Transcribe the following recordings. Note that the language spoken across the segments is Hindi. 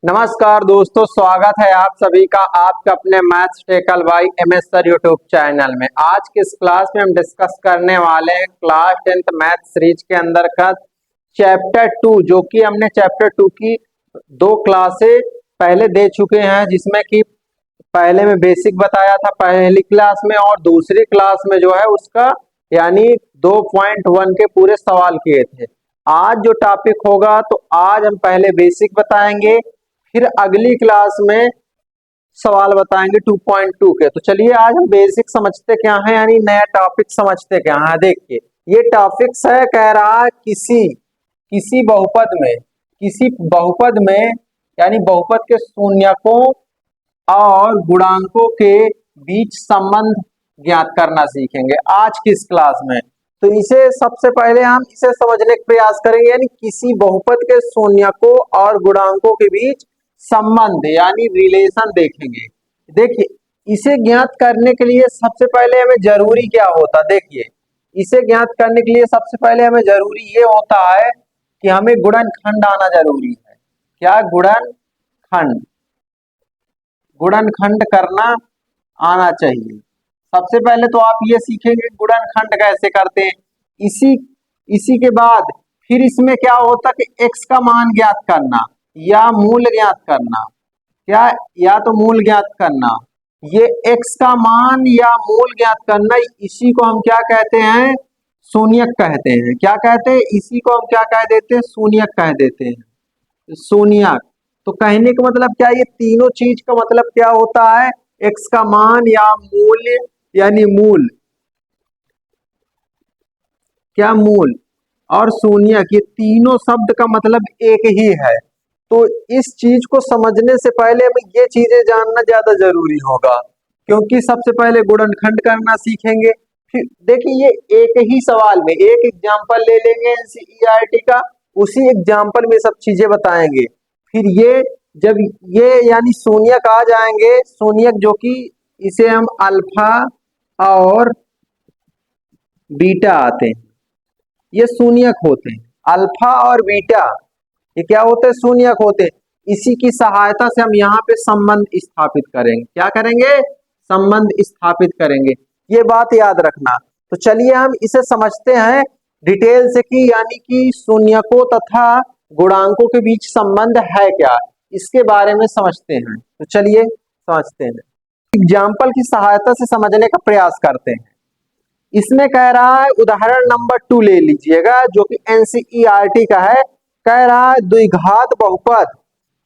नमस्कार दोस्तों, स्वागत है आप सभी का आपके अपने maths tackle by MS sir YouTube channel में। आज के इस क्लास में हम डिस्कस करने वाले हैं क्लास 10th मैथ सीरीज के अंदर का चैप्टर 2, जो कि हमने चैप्टर 2 की 2 क्लासें पहले दे चुके हैं, जिसमें कि पहले में बेसिक बताया था पहली क्लास में, और दूसरी क्लास में जो है उसका यानी 2.1 के पूरे सवाल किए थे। आज जो टॉपिक होगा तो आज हम पहले बेसिक बताएंगे, फिर अगली क्लास में सवाल बताएंगे 2.2 के। तो चलिए आज हम बेसिक समझते क्या है, यानी नया टॉपिक समझते क्या है। देखिए ये टॉपिक्स है, कह रहा है किसी बहुपद में यानी बहुपद के शून्यकों और गुणांकों के बीच संबंध ज्ञात करना सीखेंगे आज की इस क्लास में। तो इसे सबसे पहले हम इसे समझने का प्रयास करेंगे, यानी किसी बहुपद के शून्यकों और गुणांकों के बीच संबंध यानी रिलेशन देखेंगे। देखिए इसे ज्ञात करने के लिए सबसे पहले हमें जरूरी क्या होता, देखिए इसे ज्ञात करने के लिए सबसे पहले हमें जरूरी ये होता है कि हमें गुणनखंड आना जरूरी है। क्या? गुणनखंड करना आना चाहिए। सबसे पहले तो आप ये सीखेंगे गुणनखंड कैसे करते हैं। इसी के बाद फिर इसमें क्या होता कि x का मान ज्ञात करना या मूल ज्ञात करना। क्या? या तो मूल ज्ञात करना, ये x का मान या मूल ज्ञात करना, इसी को हम क्या कहते हैं? शून्यक कहते हैं। क्या कहते हैं? इसी को हम क्या कह देते हैं? शून्यक कह देते हैं, शून्यक। तो कहने का मतलब क्या, ये तीनों चीज का मतलब क्या होता है? x का मान या मूल्य यानी मूल, क्या मूल और शून्यक, ये तीनों शब्द का मतलब एक ही है। तो इस चीज को समझने से पहले हमें ये चीजें जानना ज्यादा जरूरी होगा, क्योंकि सबसे पहले गुणनखंड करना सीखेंगे। फिर देखिए ये एक ही सवाल में एक एग्जाम्पल ले लेंगे एनसीईआरटी का, उसी एग्जाम्पल में सब चीजें बताएंगे। फिर ये जब ये यानी शून्यक आ जाएंगे, शून्यक जो कि इसे हम अल्फा और बीटा आते हैं, ये शून्यक होते हैं। अल्फा और बीटा ये क्या होते हैं? शून्यक होते हैं। इसी की सहायता से हम यहाँ पे संबंध स्थापित करेंगे। क्या करेंगे? संबंध स्थापित करेंगे। ये बात याद रखना। तो चलिए हम इसे समझते हैं डिटेल से कि यानी कि शून्यकों तथा गुणांकों के बीच संबंध है क्या, इसके बारे में समझते हैं। तो चलिए समझते हैं, एग्जाम्पल की सहायता से समझने का प्रयास करते हैं। इसमें कह रहा है उदाहरण नंबर 2 ले लीजिएगा, जो कि एनसीईआरटी का है। कह रहा है द्विघात बहुपद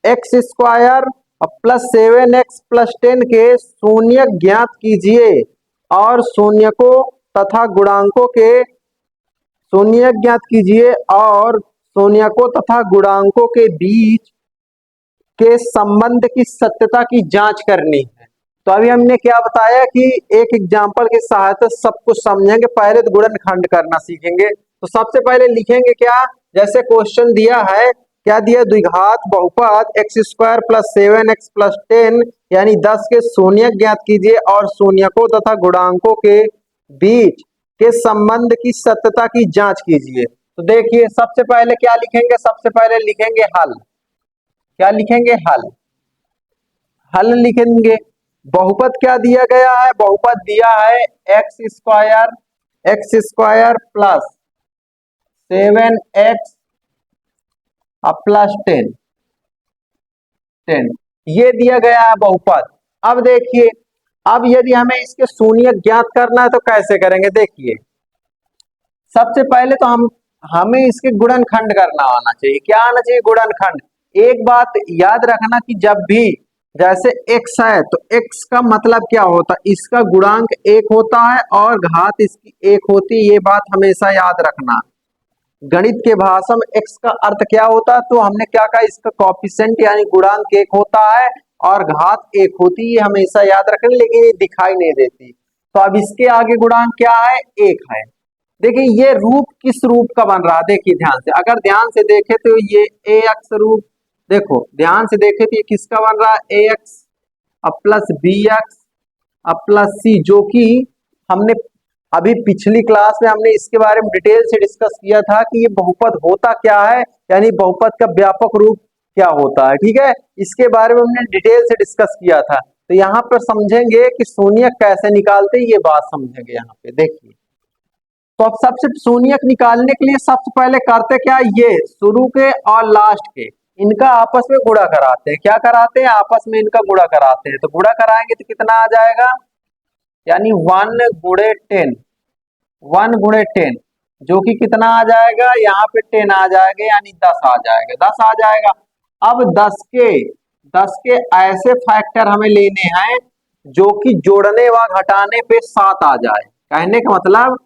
x square plus 7x plus 10 के शून्यक ज्ञात कीजिए और शून्यकों तथा गुणांकों के शून्यक ज्ञात कीजिए और शून्यकों तथा गुणांकों के बीच के संबंध की सत्यता की जांच करनी है। तो अभी हमने क्या बताया कि एक एग्जाम्पल की सहायता से सब कुछ समझेंगे। पहले तो गुणनखंड करना सीखेंगे। तो सबसे पहले लिखेंगे क्या, जैसे क्वेश्चन दिया है, क्या दिया? द्विघात बहुपद x square plus 7x plus 10 यानी 10 के शून्यक ज्ञात कीजिए और शून्यकों तथा गुणांकों के बीच के संबंध की सत्यता की जांच कीजिए। तो देखिए सबसे पहले क्या लिखेंगे? सबसे पहले लिखेंगे हल। क्या लिखेंगे? हल लिखेंगे। बहुपद क्या दिया गया है? बहुपद दिया है x square plus 7x plus 10 ये दिया गया है बहुपद। अब देखिए, अब यदि हमें इसके शून्य ज्ञात करना है तो कैसे करेंगे? देखिए सबसे पहले तो हमें इसके गुणनखंड करना आना चाहिए। क्या आना चाहिए? गुणनखंड। एक बात याद रखना कि जब भी जैसे x है तो x का मतलब क्या होता है? इसका गुणांक 1 होता है और घात इसकी 1 होती है। ये बात हमेशा याद रखना। गणित के भाषा में x का अर्थ क्या होता है? तो हमने क्या कहा, इसका कोएफिशिएंट यानी गुणांक 1 होता है और घात 1 होती है। हमेशा याद रखना, लेकिन ये दिखाई नहीं देती। तो अब इसके आगे गुणांक क्या है? 1 है। देखिए ये रूप किस रूप का बन रहा है? देखिए ध्यान से, अगर ध्यान से देखे तो ये ax रूप, देखो ध्यान से देखे तो ये किसका बन रहा है? ax plus bx plus c, जो कि हमने अभी पिछली क्लास में हमने इसके बारे में डिटेल से डिस्कस किया था कि ये बहुपद होता क्या है, यानी बहुपद का व्यापक रूप क्या होता है। ठीक है, इसके बारे में हमने डिटेल से डिस्कस किया था। तो यहाँ पर समझेंगे कि शून्यक कैसे निकालते हैं, ये बात समझेंगे यहाँ पे। देखिए, तो अब सबसे शून्यक निकालने के लिए सबसे पहले करते क्या, ये शुरू के और लास्ट के इनका आपस में गुणा कराते हैं। क्या कराते हैं, आपस में इनका गुणा कराते हैं। तो गुणा कराएंगे तो कितना आ जाएगा, यानी 1 गुणे 10, 1 गुणे 10 जो कि कितना आ जाएगा, यहाँ पे 10 आ जाएगा, यानी 10 आ जाएगा, 10 आ जाएगा। अब 10 के ऐसे फैक्टर हमें लेने हैं जो कि जोड़ने व घटाने पे 7 आ जाए। कहने का मतलब,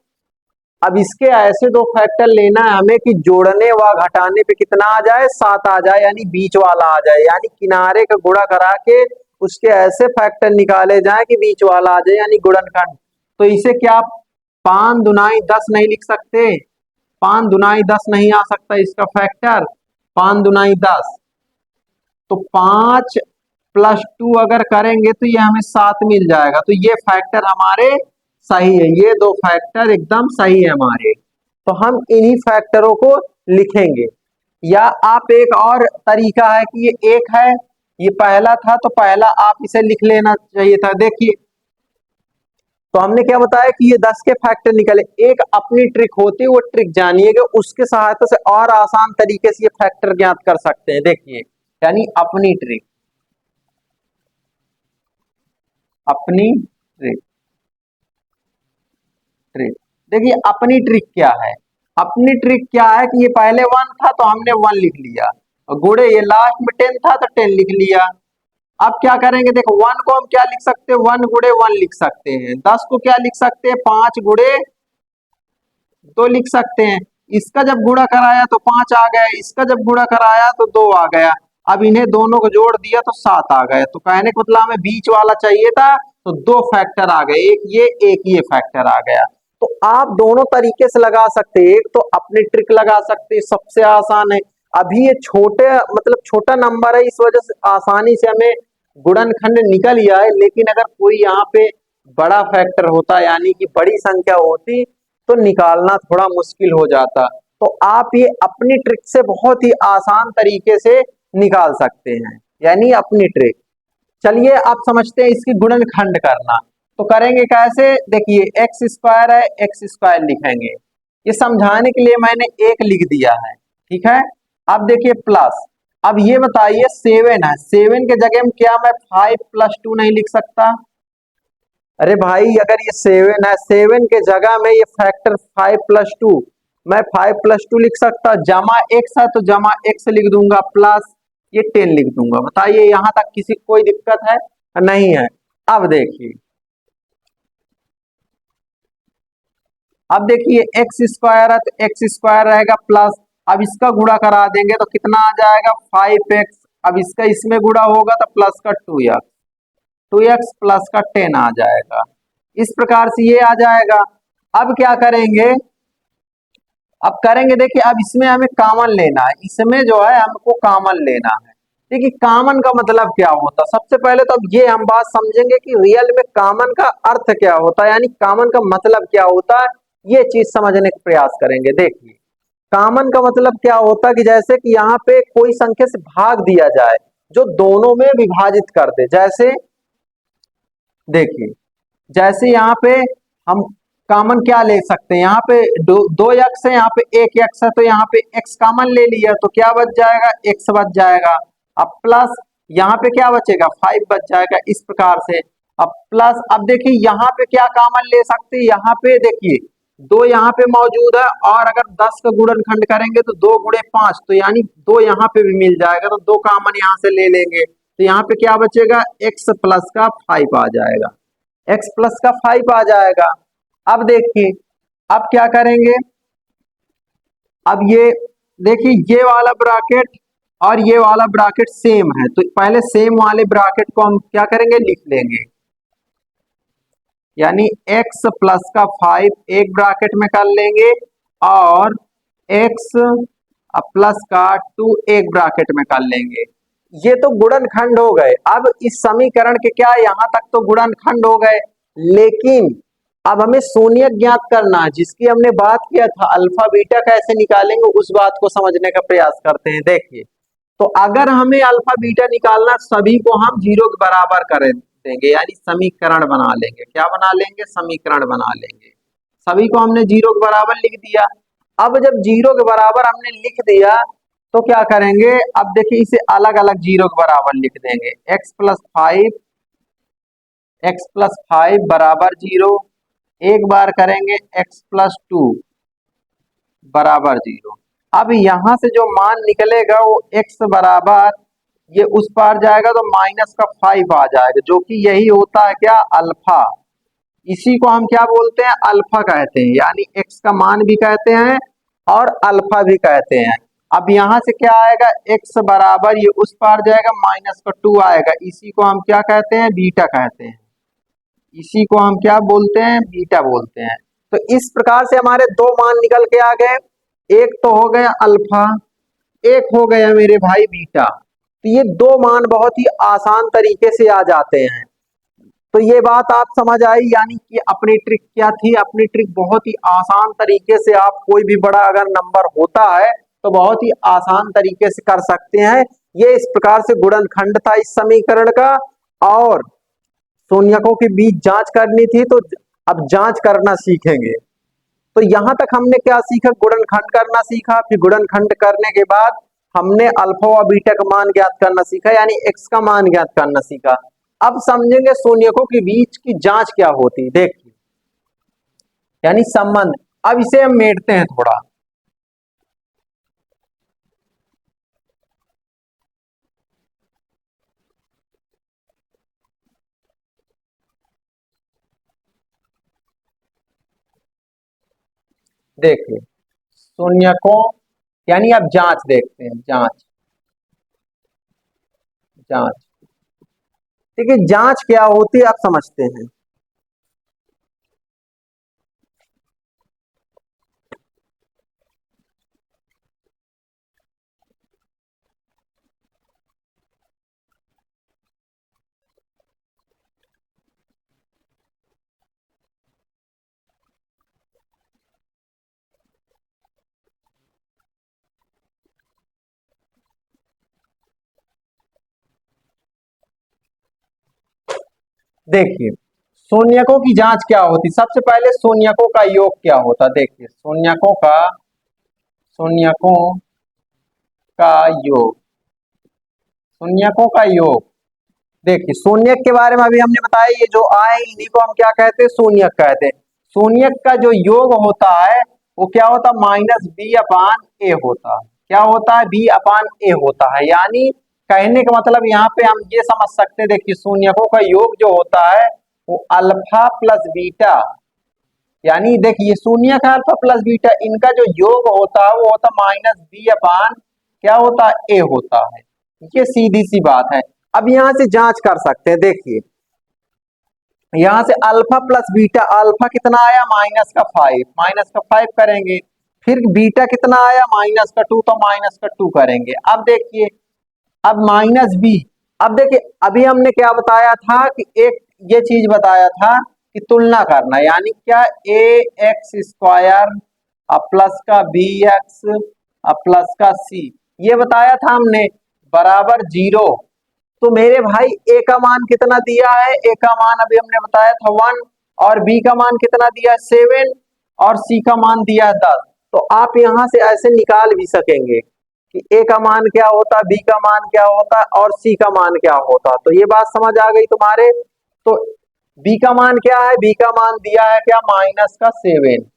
अब इसके ऐसे दो फैक्टर लेना है हमें कि जोड़ने व घटाने पे कितना आ जाए, 7 आ जाए, यानी बीच वाला आ जाए। यानी किनारे का गुणा करा के उसके ऐसे फैक्टर निकाले जाए कि बीच वाला आ जाए, यानी गुणनखंड। तो इसे क्या 5 दुनाई 10 नहीं लिख सकते, 5 दुनाई 10 नहीं आ सकता इसका फैक्टर, 5 दुनाई 10। तो 5 + 2 अगर करेंगे तो ये हमें 7 मिल जाएगा। तो ये फैक्टर हमारे सही है, ये दो फैक्टर एकदम सही है हमारे। तो हम इन्हीं फैक्टरों को लिखेंगे। या आप एक और तरीका है कि ये एक है, ये पहला था तो पहला आप इसे लिख लेना चाहिए था। देखिए, तो हमने क्या बताया कि ये 10 के फैक्टर निकले। एक अपनी ट्रिक होती है, वो ट्रिक जानिएगा, उसके सहायता से और आसान तरीके से ये फैक्टर ज्ञात कर सकते हैं। देखिए, यानी अपनी ट्रिक, अपनी ट्रिक, ट्रिक। देखिए, अपनी ट्रिक क्या है, अपनी ट्रिक क्या है कि ये पहले 1 था तो हमने 1 लिख लिया, और गुणे ये लास्ट में 10 था तो 10 लिख लिया। अब क्या करेंगे, देखो 1 को हम क्या लिख सकते हैं, 1 गुणे 1 लिख सकते हैं। 10 को क्या लिख सकते हैं, 5 गुणे 2 लिख सकते हैं। इसका जब गुणा कराया तो 5 आ गया, इसका जब गुणा कराया तो 2 आ गया। अब इन्हें दोनों को जोड़ दिया तो 7 आ गए। तो कहने का मतलब हमें बीच वाला चाहिए था, तो 2 फैक्टर आ गए, एक ये फैक्टर आ गया। तो आप दोनों तरीके से लगा सकते हैं। एक तो अपनी ट्रिक लगा सकते हैं, सबसे आसान है। अभी ये छोटे मतलब छोटा नंबर है, इस वजह से आसानी से हमें गुणनखंड निकल ही आए। लेकिन अगर कोई यहाँ पे बड़ा फैक्टर होता, यानी कि बड़ी संख्या होती, तो निकालना थोड़ा मुश्किल हो जाता। तो आप ये अपनी ट्रिक से बहुत ही आसान तरीके से निकाल सकते हैं, यानी अपनी ट्रिक। चलिए आप समझते हैं इसकी गुणनखंड करना। तो करेंगे कैसे, देखिए एक्स स्क्वायर है, एक्स स्क्वायर लिखेंगे। ये समझाने के लिए मैंने एक लिख दिया है, ठीक है। अब देखिए प्लस, अब ये बताइए 7 है, 7 के जगह में क्या मैं 5 + 2 नहीं लिख सकता। अरे भाई, अगर ये 7 है, 7 के जगह में ये फैक्टर 5 + 2, मैं 5 + 2 लिख सकता। जमा एक्स है तो जमा एक्स लिख दूंगा, प्लस ये 10 लिख दूंगा। बताइए यहां तक किसी को कोई दिक्कत है, नहीं है। अब देखिए, अब देखिए एक्स स्क्वायर है तो एक्स स्क्वायर रहेगा प्लस, अब इसका गुणा करा देंगे तो कितना आ जाएगा 5x। अब इसका इसमें गुणा होगा तो प्लस का 2x, 2x प्लस का 10 आ जाएगा। इस प्रकार से ये आ जाएगा। अब क्या करेंगे, अब करेंगे देखिए, अब इसमें हमें कॉमन लेना है, इसमें जो है हमको कॉमन लेना है। देखिए कॉमन का मतलब क्या होता है, सबसे पहले तो अब ये हम बात समझेंगे कि रियल में कॉमन का अर्थ क्या होता है, यानी कॉमन का मतलब क्या होता है, ये चीज समझने का प्रयास करेंगे। देखिए कॉमन का मतलब क्या होता है कि जैसे कि यहाँ पे कोई संख्या से भाग दिया जाए जो दोनों में विभाजित कर दे। जैसे देखिए, जैसे यहाँ पे हम कॉमन क्या ले सकते हैं, यहाँ पे दो एक्स है, यहाँ पे एक एक्स है, तो यहाँ पे एक्स कॉमन ले लिया तो क्या बच जाएगा, एक्स बच जाएगा। अब प्लस यहाँ पे क्या बचेगा, 5 बच जाएगा। इस प्रकार से अब प्लस, अब देखिए यहाँ पे क्या कॉमन ले सकते हैं, यहाँ पे देखिए 2 यहाँ पे मौजूद है, और अगर 10 का गुणनखंड करेंगे तो 2 गुणे 5, तो यानी 2 यहाँ पे भी मिल जाएगा, तो 2 कॉमन यहाँ से ले लेंगे। तो यहाँ पे क्या बचेगा, एक्स प्लस का 5 आ जाएगा, एक्स प्लस का 5 आ जाएगा। अब देखिए, अब क्या करेंगे, अब ये देखिए ये वाला ब्रैकेट और ये वाला ब्रैकेट सेम है, तो पहले सेम वाले ब्रैकेट को हम क्या करेंगे, लिख लेंगे। यानी x प्लस का 5 एक ब्रैकेट में कर लेंगे, और x प्लस का 2 एक ब्रैकेट में कर लेंगे। ये तो गुणनखंड हो गए। अब इस समीकरण के क्या, यहां तक तो गुणनखंड हो गए, लेकिन अब हमें शून्यक ज्ञात करना है, जिसकी हमने बात किया था अल्फा बीटा कैसे निकालेंगे, उस बात को समझने का प्रयास करते हैं। देखिए, तो अगर हमें अल्फा बीटा निकालना, सभी को हम जीरो के बराबर कर देंगे, यानी समीकरण बना लेंगे। क्या बना लेंगे? समीकरण बना लेंगे। सभी को हमने जीरो के बराबर लिख दिया। अब जब जीरो के बराबर हमने लिख दिया तो क्या करेंगे? अब देखिए इसे अलग अलग जीरो के बराबर लिख देंगे। x+5 बराबर जीरो, एक बार करेंगे x+2 बराबर जीरो। अब यहां से जो मान निकलेगा वो x बराबर, ये उस पार जाएगा तो -5 आ जाएगा, जो कि यही होता है क्या? अल्फा। इसी को हम क्या बोलते हैं? अल्फा कहते हैं, यानी x का मान भी कहते हैं और अल्फा भी कहते हैं। अब यहां से क्या आएगा? x बराबर, ये उस पार जाएगा, -2 आएगा, इसी को हम क्या कहते हैं? बीटा कहते हैं। इसी को हम क्या बोलते हैं? बीटा बोलते हैं। तो इस प्रकार से हमारे दो मान निकल के आ गए, एक तो हो गया अल्फा, एक हो गया मेरे भाई बीटा। तो ये दो मान बहुत ही आसान तरीके से आ जाते हैं। तो ये बात आप समझ आई, यानी कि अपनी ट्रिक क्या थी? अपनी ट्रिक बहुत ही आसान तरीके से, आप कोई भी बड़ा अगर नंबर होता है तो बहुत ही आसान तरीके से कर सकते हैं। ये इस प्रकार से गुणनखंड था इस समीकरण का, और शून्यकों के बीच जांच करनी थी, तो अब जांच करना सीखेंगे। तो यहां तक हमने क्या सीखा? गुणनखंड करना सीखा। फिर गुणनखंड करने के बाद हमने अल्फा व बीटा का मान ज्ञात करना सीखा, यानी एक्स का मान ज्ञात करना सीखा। अब समझेंगे शून्यकों के बीच की जांच क्या होती है। देखिए, यानी संबंध। अब इसे हम मेटते हैं थोड़ा। देखिए, शून्यकों, यानी अब जांच देखते हैं। जांच, जांच। ठीक है, जांच क्या होती है आप समझते हैं। देखिए, शून्यकों की जांच क्या होती? सबसे पहले शून्यकों का योग क्या होता? देखिए, शून्यकों का योग, शून्यकों का योग। देखिए, शून्यक के बारे में अभी हमने बताया, ये जो आए इन्हीं को हम क्या कहते हैं? शून्यक कहते हैं। शून्यक का जो योग होता है वो क्या होता है? -b/a होता है। क्या होता है? b/a होता है। यानी कहने का मतलब यहाँ पे हम ये समझ सकते हैं, देखिए शून्यकों का योग जो होता है वो अल्फा प्लस बीटा, यानी देखिए शून्य का अल्फा प्लस बीटा, इनका जो योग होता है वो होता -b/, क्या होता है? a होता है। ये सीधी सी बात है। अब यहां से जांच कर सकते हैं। देखिए, यहां से अल्फा प्लस बीटा, अल्फा कितना आया? -5, -5 करेंगे। फिर बीटा कितना आया? -2, तो -2 करेंगे। अब देखिए, अब -b। अब देखिए, अभी हमने क्या बताया था कि एक ये चीज बताया था कि तुलना करना, यानी क्या? ax² प्लस का bx प्लस का c, ये बताया था हमने, बराबर जीरो। तो मेरे भाई ए का मान कितना दिया है? ए का मान अभी हमने बताया था 1, और बी का मान कितना दिया है? 7, और सी का मान दिया है 10। तो आप यहां से ऐसे निकाल भी सकेंगे कि ए का मान क्या होता है, बी का मान क्या होता है, और सी का मान क्या होता है। तो ये बात समझ आ गई तुम्हारे। तो बी का मान क्या है? बी का मान दिया है क्या? -7,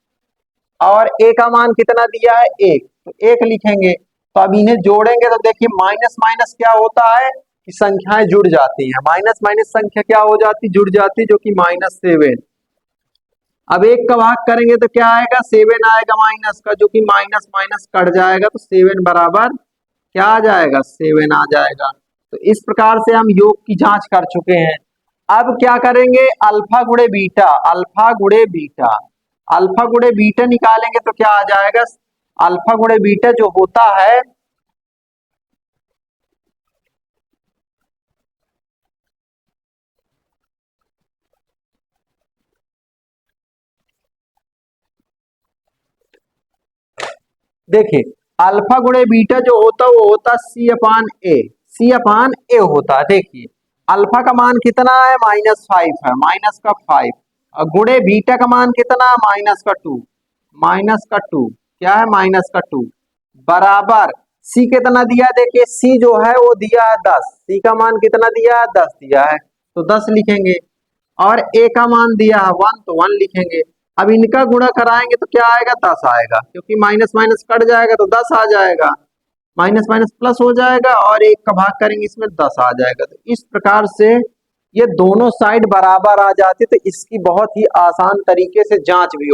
और ए का मान कितना दिया है? 1, तो 1 लिखेंगे। तो अब इन्हें जोड़ेंगे तो देखिए माइनस माइनस क्या होता है कि संख्याएं जुड़ जाती हैं। माइनस माइनस संख्या क्या हो जाती? जुड़ जाती, जो कि -7। अब एक का भाग करेंगे तो क्या आएगा? 7 आएगा माइनस का, जो कि माइनस माइनस कट जाएगा, तो 7 बराबर क्या आ जाएगा? 7 आ जाएगा। तो इस प्रकार से हम योग की जांच कर चुके हैं। अब क्या करेंगे? अल्फा गुणे बीटा, अल्फा गुणे बीटा, अल्फा गुणे बीटा निकालेंगे तो क्या आ जाएगा? अल्फा गुणे बीटा जो होता है, देखिए अल्फा गुणे बीटा जो होता है वो होता सी अपान ए, सी अपान ए होता है। देखिए अल्फा का मान कितना है, -5 है, माइनस का 5, और गुणे बीटा का मान कितना है, -2, -2 क्या है, -2 बराबर सी कितना दिया है, देखिए सी जो है वो दिया है 10, सी का मान कितना दिया है, 10 दिया है, तो 10 लिखेंगे, और ए का मान दिया है 1, तो 1 लिखेंगे। अब इनका गुणा कराएंगे तो क्या आएगा, 10 आएगा, क्योंकि माइनस माइनस कट जाएगा तो 10 आ जाएगा, माइनस माइनस प्लस हो जाएगा, और एक का भाग करेंगे इसमें 10 आ जाएगा। तो इस प्रकार से ये दोनों साइड बराबर आ जाती, तो इसकी बहुत ही आसान तरीके से जांच भी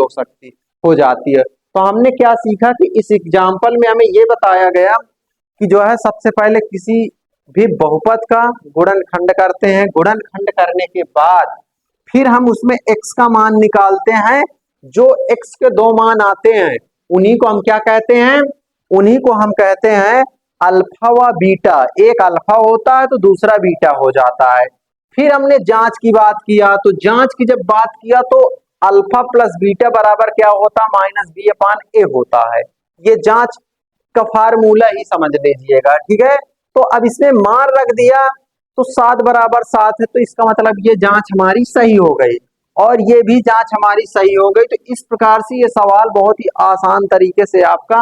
हो जाती है। तो हमने क्या सीखा कि इस एग्जाम्पल में हमें ये बताया गया कि जो है सबसे पहले किसी भी बहुपद का गुणनखंड करते हैं, गुणनखंड करने के बाद फिर हम उसमें x का मान निकालते हैं, जो x के दो मान आते हैं उन्हीं को हम क्या कहते हैं, उन्हीं को हम कहते हैं अल्फा व बीटा। एक अल्फा होता है तो दूसरा बीटा हो जाता है। फिर हमने जांच की बात किया, तो जांच की जब बात किया तो अल्फा प्लस बीटा बराबर क्या होता है, -b/a होता है। ये जांच का फार्मूला ही समझ लीजिएगा, ठीक है। तो अब इसमें मान रख दिया तो 7 बराबर 7 है, तो इसका मतलब ये जांच हमारी सही हो गई, और ये भी जांच हमारी सही हो गई। तो इस प्रकार से ये सवाल बहुत ही आसान तरीके से आपका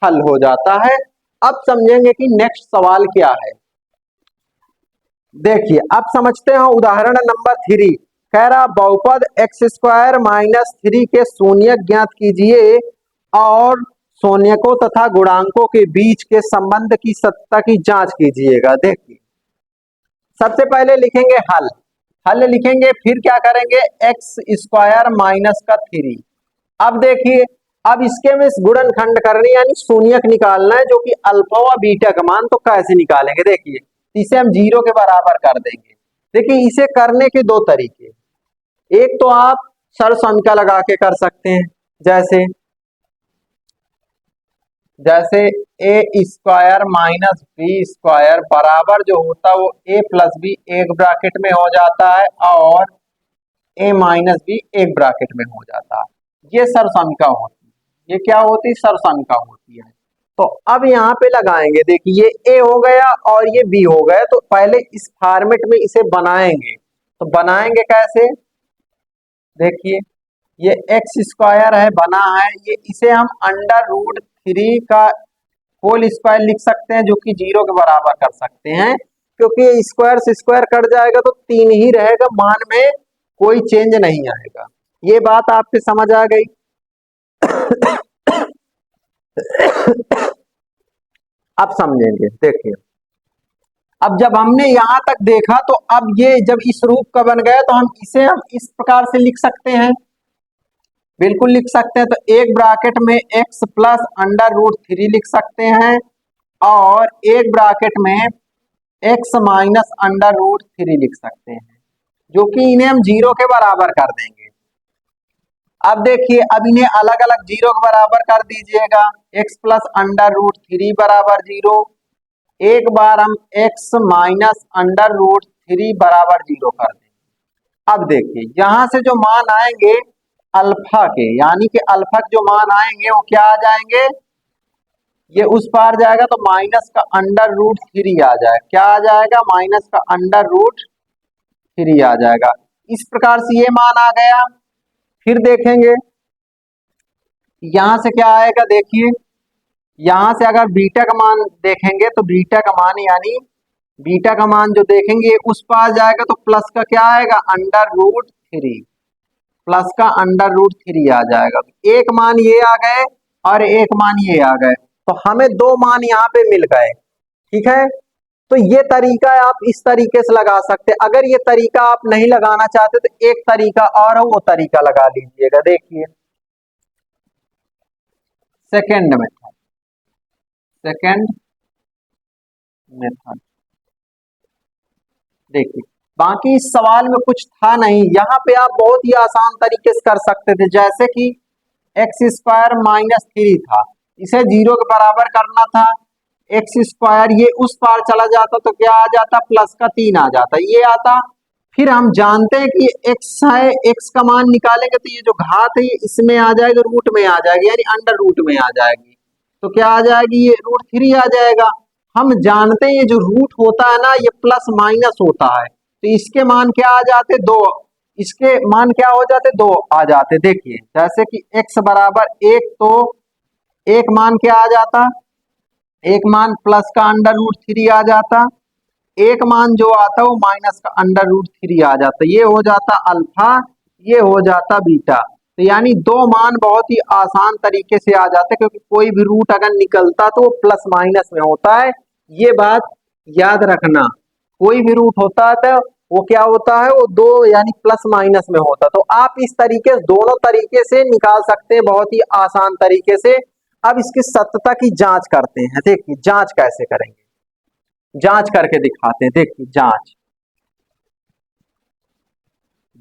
हल हो जाता है। अब समझेंगे कि नेक्स्ट सवाल क्या है। देखिए अब समझते हैं उदाहरण नंबर 3। कह रहा बहुपद x² - 3 के शून्यक ज्ञात कीजिए और शून्यकों तथा गुणांकों के बीच के संबंध की सत्यता की जांच कीजिएगा। देखिए सबसे पहले लिखेंगे हल, हल लिखेंगे, फिर क्या करेंगे, x² - 3। अब देखिए अब इसके में गुणनखंड करनी यानी शून्यक निकालना है, जो कि अल्फा व बीटा का मान। तो कैसे निकालेंगे, देखिए इसे हम 0 के बराबर कर देंगे। देखिए इसे करने के दो तरीके, एक तो आप सरसंख्या लगा के कर सकते हैं, जैसे a² - b² बराबर जो होता है वो a + b एक ब्रैकेट में हो जाता है और a - b एक ब्रैकेट में हो जाता है। ये सरसंख्या होती है, ये क्या होती है, सरसंख्या होती है। तो अब यहाँ पे लगाएंगे, देखिए ये a हो गया और ये b हो गया। तो पहले इस फॉर्मेट में इसे बनाएंगे, तो बनाएंगे कैसे, देखिए ये x² है बना है, ये इसे हम √3 का होल स्क्वायर लिख सकते हैं, जो कि 0 के बराबर कर सकते हैं, क्योंकि स्क्वायर से स्क्वायर कट जाएगा तो 3 ही रहेगा, मान में कोई चेंज नहीं आएगा। ये बात आपके समझ आ गई। अब समझेंगे, देखिए अब जब हमने यहां तक देखा तो अब ये जब इस रूप का बन गया तो हम इस प्रकार से लिख सकते हैं, बिल्कुल लिख सकते हैं। तो एक ब्रैकेट में x + √3 लिख सकते हैं और एक ब्रैकेट में x - √3 लिख सकते हैं, जो कि इन्हें हम 0 के बराबर कर देंगे। अब देखिए अब इन्हें अलग अलग 0 के बराबर कर दीजिएगा, x + √3 बराबर 0, एक बार हम x - √3 बराबर 0 कर देंगे। अब देखिए यहां से जो मान आएंगे अल्फा के, यानी कि अल्फा के जो मान आएंगे वो क्या आ जाएंगे, ये उस पार जाएगा तो माइनस का √3 आ जाएगा, क्या आ जाएगा, माइनस का √3 आ जाएगा। इस प्रकार से ये मान आ गया। फिर देखेंगे यहां से क्या आएगा, देखिए यहां से अगर बीटा का मान देखेंगे तो बीटा का मान यानी बीटा का मान जो देखेंगे उस पार जाएगा तो प्लस का क्या आएगा, √3, प्लस का √3 आ जाएगा। एक मान ये आ गए और एक मान ये आ गए, तो हमें दो मान यहाँ पे मिल गए, ठीक है। तो ये तरीका आप इस तरीके से लगा सकते हैं। अगर ये तरीका आप नहीं लगाना चाहते तो एक तरीका और है, वो तरीका लगा लीजिएगा। देखिए सेकेंड मेथड, देखिए बाकी इस सवाल में कुछ था नहीं, यहाँ पे आप बहुत ही आसान तरीके से कर सकते थे। जैसे कि x² - 3 था, इसे 0 के बराबर करना था, x² ये उस पार चला जाता तो क्या आ जाता, प्लस का 3 आ जाता, ये आता। फिर हम जानते हैं कि x है, x का मान निकालेंगे तो ये जो घात है ये इसमें आ जाएगा, रूट में आ जाएगी, यानी अंडर रूट में आ जाएगी। तो क्या आ जाएगी, ये √3 आ जाएगा। हम जानते हैं ये जो रूट होता है ना, ये प्लस माइनस होता है, तो इसके मान क्या आ जाते, 2। इसके मान क्या हो जाते, 2 आ जाते। देखिए जैसे कि x बराबर 1, तो एक मान क्या आ जाता, एक मान प्लस का √3 आ जाता, एक मान जो आता है वो माइनस का √3 आ जाता। ये हो जाता अल्फा, ये हो जाता बीटा। तो यानी दो मान बहुत ही आसान तरीके से आ जाते, क्योंकि कोई भी रूट अगर निकलता तो वो प्लस माइनस में होता है। ये बात याद रखना, कोई भी रूट होता है तो वो क्या होता है, वो दो यानी प्लस माइनस में होता। तो आप इस तरीके दोनों तरीके से निकाल सकते हैं, बहुत ही आसान तरीके से। अब इसकी सत्यता की जांच करते हैं। देखिए जांच कैसे करेंगे, जांच करके दिखाते हैं। देखिए जांच,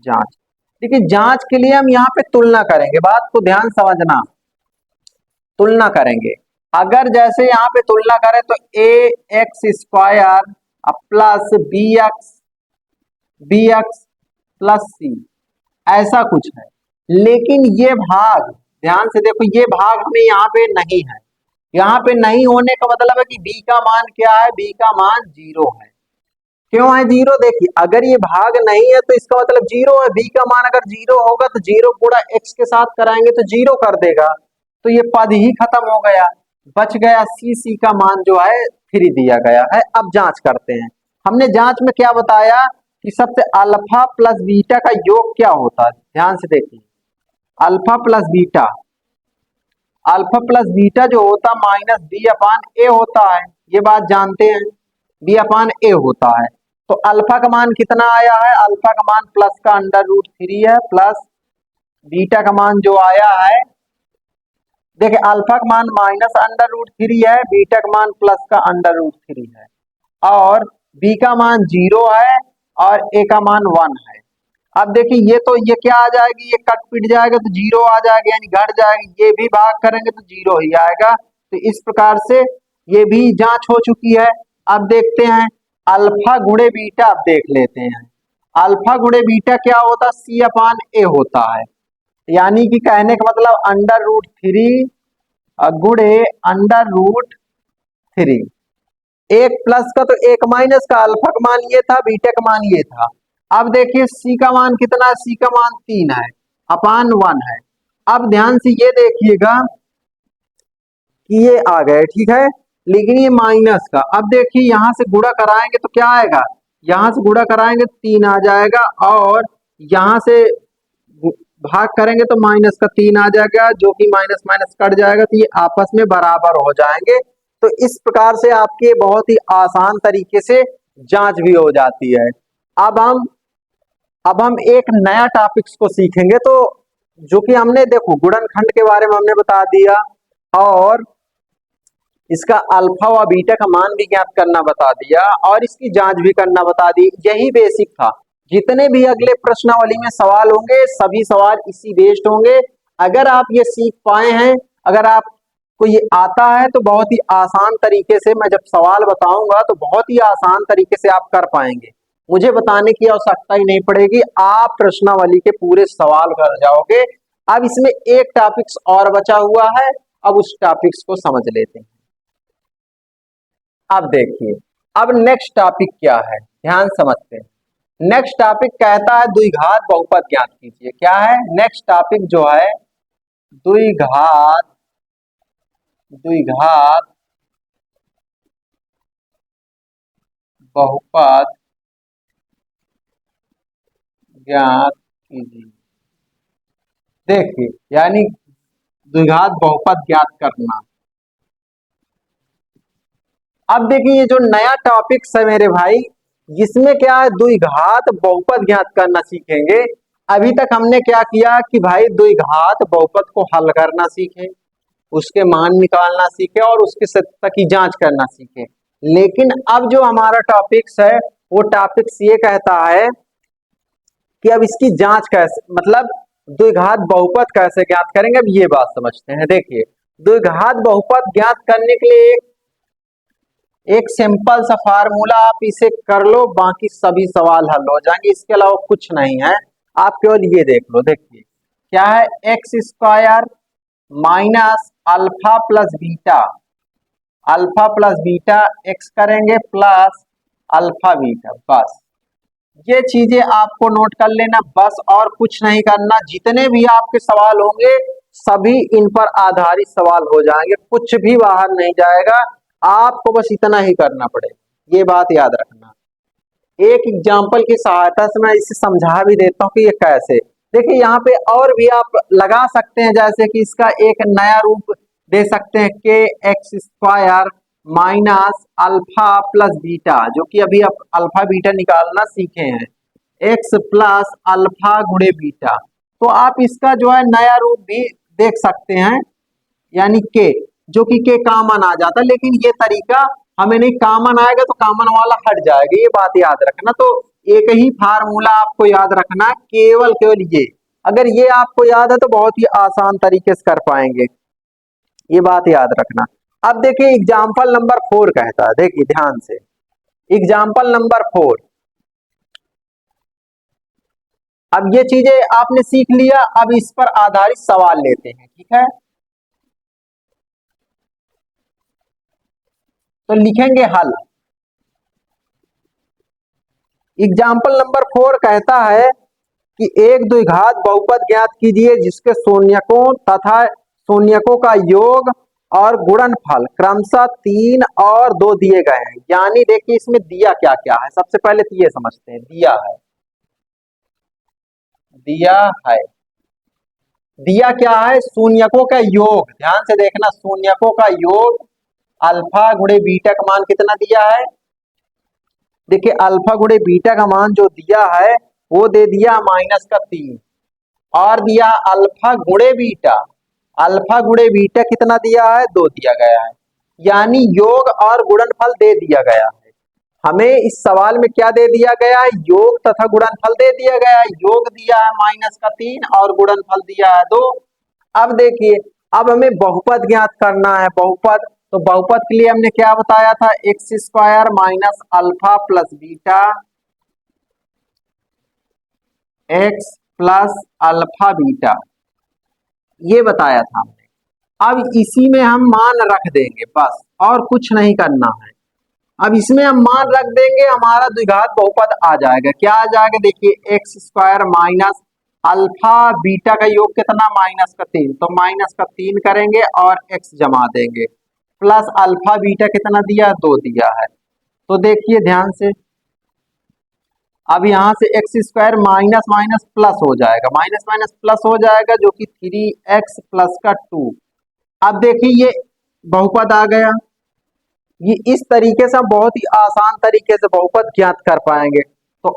जांच देखिए जांच के लिए हम यहाँ पे तुलना करेंगे, बात को ध्यान समझना। तुलना करेंगे, अगर जैसे यहाँ पे तुलना करें तो ax² plus bx plus c, ऐसा कुछ है। लेकिन ये भाग ध्यान से देखो, ये भाग हमें यहाँ पे नहीं है। यहाँ पे नहीं होने का मतलब है कि b का मान क्या है, b का मान 0 है। क्यों है 0? देखिए अगर ये भाग नहीं है तो इसका मतलब 0 है। b का मान अगर 0 होगा तो 0 गुणा x के साथ कराएंगे तो 0 कर देगा, तो ये पद ही खत्म हो गया। बच गया c का मान जो है 3 दिया गया है। अब जांच करते हैं। हमने जांच में क्या बताया कि सबसे अल्फा प्लस बीटा का योग क्या होता है। ध्यान से देखिए, alpha plus beta, alpha plus beta जो होता माइनस b/a होता है। ये बात जानते हैं, b/a होता है। तो अल्फा का मान कितना आया है, अल्फा का मान प्लस का √3 है, प्लस बीटा का मान जो आया है, देखिए अल्फा का मान माइनस √3 है, बीटा का मान प्लस का √3 है, और b का मान 0 है और a का मान 1 है। अब देखिए ये तो ये क्या आ जाएगी, ये कट पिट जाएगा तो 0 आ जाएगा, यानी घट जाएगी। ये भी भाग करेंगे तो 0 ही आएगा। तो इस प्रकार से ये भी जांच हो चुकी है। अब देखते हैं अल्फा गुणे बीटा। अब देख लेते हैं अल्फा गुणे बीटा क्या होता, c/a होता है। यानी कि कहने का मतलब √3 गुणे √3, एक प्लस का तो एक माइनस का। अल्फा का मान ये था, बीटा का मान ये था। अब देखिए सी का मान कितना है, सी का मान 3 है, /1 है। अब ध्यान से ये देखिएगा कि ये आ गए, ठीक है, लेकिन ये माइनस का। अब देखिए यहां से गुणा कराएंगे तो क्या आएगा, यहां से गुणा कराएंगे तो 3 आ जाएगा, और यहां से भाग करेंगे तो माइनस का 3 आ जाएगा, जो कि माइनस माइनस कट जाएगा, तो ये आपस में बराबर हो जाएंगे। तो इस प्रकार से आपके बहुत ही आसान तरीके से जांच भी हो जाती है। अब हम एक नया टॉपिक्स को सीखेंगे, तो जो कि हमने देखो गुणनखंड के बारे में हमने बता दिया, और इसका अल्फा व बीटा का मान भी ज्ञात करना बता दिया, और इसकी जांच भी करना बता दी। यही बेसिक था। जितने भी अगले प्रश्नावली में सवाल होंगे सभी सवाल इसी बेस्ड होंगे। अगर आप ये सीख पाए हैं, अगर आपको ये आता है, तो बहुत ही आसान तरीके से मैं जब सवाल बताऊंगा तो बहुत ही आसान तरीके से आप कर पाएंगे। मुझे बताने की आवश्यकता ही नहीं पड़ेगी, आप प्रश्नावली के पूरे सवाल कर जाओगे। अब इसमें एक टॉपिक्स और बचा हुआ है, अब उस टॉपिक्स को समझ लेते हैं। अब देखिए, अब नेक्स्ट टॉपिक क्या है, ध्यान समझते हैं। नेक्स्ट टॉपिक कहता है द्विघात बहुपद ज्ञात कीजिए। क्या है नेक्स्ट टॉपिक जो है, द्विघात द्विघात बहुपद ज्ञात कीजिए। देखिए यानी द्विघात बहुपद ज्ञात करना। अब देखिए ये जो नया टॉपिक्स है मेरे भाई, इसमें क्या है, द्विघात बहुपद ज्ञात करना सीखेंगे। अभी तक हमने क्या किया कि भाई द्विघात बहुपद को हल करना सीखे, उसके मान निकालना सीखे, और उसकी सत्यता की जांच करना सीखे। लेकिन अब जो हमारा टॉपिक्स है वो टॉपिक्स ये कहता है कि अब इसकी जांच कैसे, मतलब द्विघात बहुपद कैसे ज्ञात करेंगे। अब ये बात समझते हैं। देखिए द्विघात बहुपद ज्ञात करने के लिए एक सिंपल सा फार्मूला, आप इसे कर लो, बाकी सभी सवाल हल हो जाएंगे। इसके अलावा कुछ नहीं है, आप केवल ये देख लो। देखिए क्या है, x² minus alpha plus beta, alpha plus beta x करेंगे प्लस अल्फा बीटा। बस ये चीजें आपको नोट कर लेना, बस और कुछ नहीं करना। जितने भी आपके सवाल होंगे सभी इन पर आधारित सवाल हो जाएंगे, कुछ भी बाहर नहीं जाएगा, आपको बस इतना ही करना पड़ेगा, ये बात याद रखना। एक एग्जाम्पल की सहायता से मैं इसे समझा भी देता हूँ कि ये कैसे। देखिए यहाँ पे और भी आप लगा सकते हैं, जैसे कि इसका एक नया रूप दे सकते हैं के x square minus alpha plus beta, जो कि अभी आप अल्फा बीटा निकालना सीखे हैं, एक्स प्लस अल्फा गुणे बीटा। तो आप इसका जो है नया रूप भी देख सकते हैं, यानी के, जो कि के कॉमन आ जाता है, लेकिन ये तरीका हमें नहीं, कॉमन आएगा तो कॉमन वाला हट जाएगा, ये बात याद रखना। तो एक ही फार्मूला आपको याद रखना, केवल केवल ये, अगर ये आपको याद है तो बहुत ही आसान तरीके से कर पाएंगे, ये बात याद रखना। अब देखिए एग्जाम्पल नंबर 4 कहता है, देखिए ध्यान से, एग्जाम्पल नंबर 4। अब ये चीजें आपने सीख लिया, अब इस पर आधारित सवाल लेते हैं, ठीक है। तो लिखेंगे हल। एग्जाम्पल नंबर 4 कहता है कि एक द्विघात बहुपद ज्ञात कीजिए जिसके शून्यकों तथा शून्यकों का योग और गुणनफल क्रमशः 3 और 2 दिए गए हैं। यानी देखिए इसमें दिया क्या क्या है, सबसे पहले तो ये समझते हैं। दिया है, दिया है, दिया क्या है, शून्यकों का योग, ध्यान से देखना, शून्यकों का योग अल्फा गुणे बीटा का मान कितना दिया है। देखिए अल्फा गुणे बीटा का मान जो दिया है वो दे दिया -3, और दिया अल्फा गुणे बीटा, अल्फा गुणे बीटा कितना दिया है, 2 दिया गया है। यानी योग और गुणनफल दे दिया गया है। हमें इस सवाल में क्या दे दिया गया है, योग तथा गुणनफल दे दिया गया है। योग दिया है -3 और गुणनफल दिया है 2। अब देखिए, अब हमें बहुपद ज्ञात करना है, बहुपद। तो बहुपद के लिए हमने क्या बताया था, x square minus alpha plus beta, x plus alpha beta, ये बताया था हमने। अब इसी में हम मान रख देंगे, बस और कुछ नहीं करना है। अब इसमें हम मान रख देंगे, हमारा द्विघात बहुपद आ जाएगा। क्या आ जाएगा, देखिए x square minus alpha beta का योग कितना, -3, तो -3 करेंगे और एक्स जमा देंगे, प्लस अल्फा बीटा कितना दिया, 2 दिया है। तो देखिए ध्यान से, अब यहां से x square minus minus plus हो जाएगा, माइनस माइनस प्लस हो जाएगा, जो कि 3x प्लस का 2। अब देखिए ये बहुपद आ गया। ये इस तरीके से हम बहुत ही आसान तरीके से बहुपद ज्ञात कर पाएंगे। तो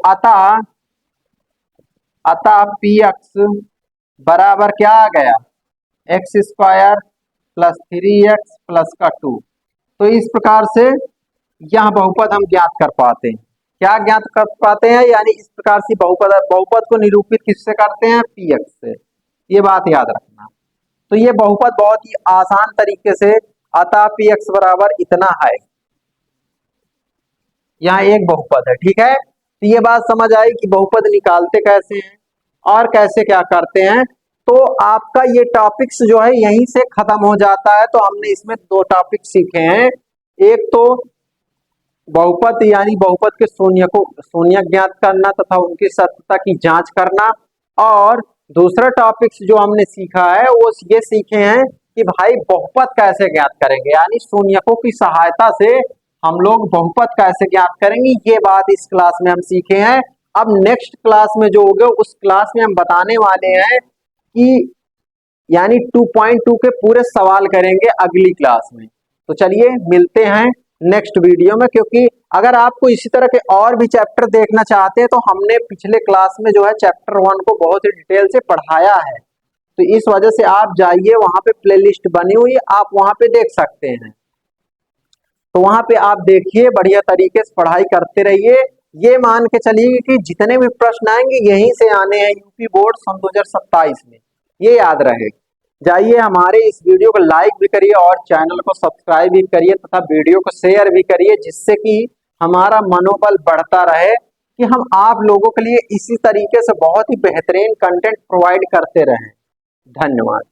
अतः पी एक्स बराबर क्या आ गया, x square plus 3x plus का 2। तो इस प्रकार से यह बहुपद हम ज्ञात कर पाते हैं। क्या ज्ञात कर पाते हैं, यानी इस प्रकार से बहुपद को निरूपित किससे करते हैं, पी एक्स से, ये बात याद रखना। तो ये बहुपद बहुत ही आसान तरीके से, अतः पी एक्स बराबर इतना है, यहाँ एक बहुपद है, ठीक है। तो ये बात समझ आई कि बहुपद निकालते कैसे हैं और कैसे क्या करते हैं। तो आपका ये टॉपिक्स जो है यहीं से खत्म हो जाता है। तो हमने इसमें 2 टॉपिक सीखे हैं, एक तो बहुपद यानी बहुपद के शून्य ज्ञात करना तथा उनकी सत्यता की जांच करना, और दूसरा टॉपिक्स जो हमने सीखा है वो ये सीखे हैं कि भाई बहुपद कैसे ज्ञात करेंगे, यानी शून्यकों की सहायता से हम लोग बहुपद कैसे ज्ञात करेंगे, ये बात इस क्लास में हम सीखे हैं। अब नेक्स्ट क्लास में जो होगा उस क्लास में हम बताने वाले हैं कि यानी 2.2 के पूरे सवाल करेंगे अगली क्लास में। तो चलिए मिलते हैं नेक्स्ट वीडियो में, क्योंकि अगर आपको इसी तरह के और भी चैप्टर देखना चाहते हैं तो हमने पिछले क्लास में जो है चैप्टर 1 को बहुत ही डिटेल से पढ़ाया है। तो इस वजह से आप जाइए, वहां पे प्लेलिस्ट बनी हुई है, आप वहां पे देख सकते हैं। तो वहां पे आप देखिए, बढ़िया तरीके से पढ़ाई करते रहिए। ये मान के चलिए कि जितने भी प्रश्न आएंगे यहीं से आने हैं यूपी बोर्ड सन 2027 में, ये याद रहे। जाइए हमारे इस वीडियो को लाइक भी करिए और चैनल को सब्सक्राइब भी करिए तथा वीडियो को शेयर भी करिए, जिससे कि हमारा मनोबल बढ़ता रहे कि हम आप लोगों के लिए इसी तरीके से बहुत ही बेहतरीन कंटेंट प्रोवाइड करते रहें। धन्यवाद।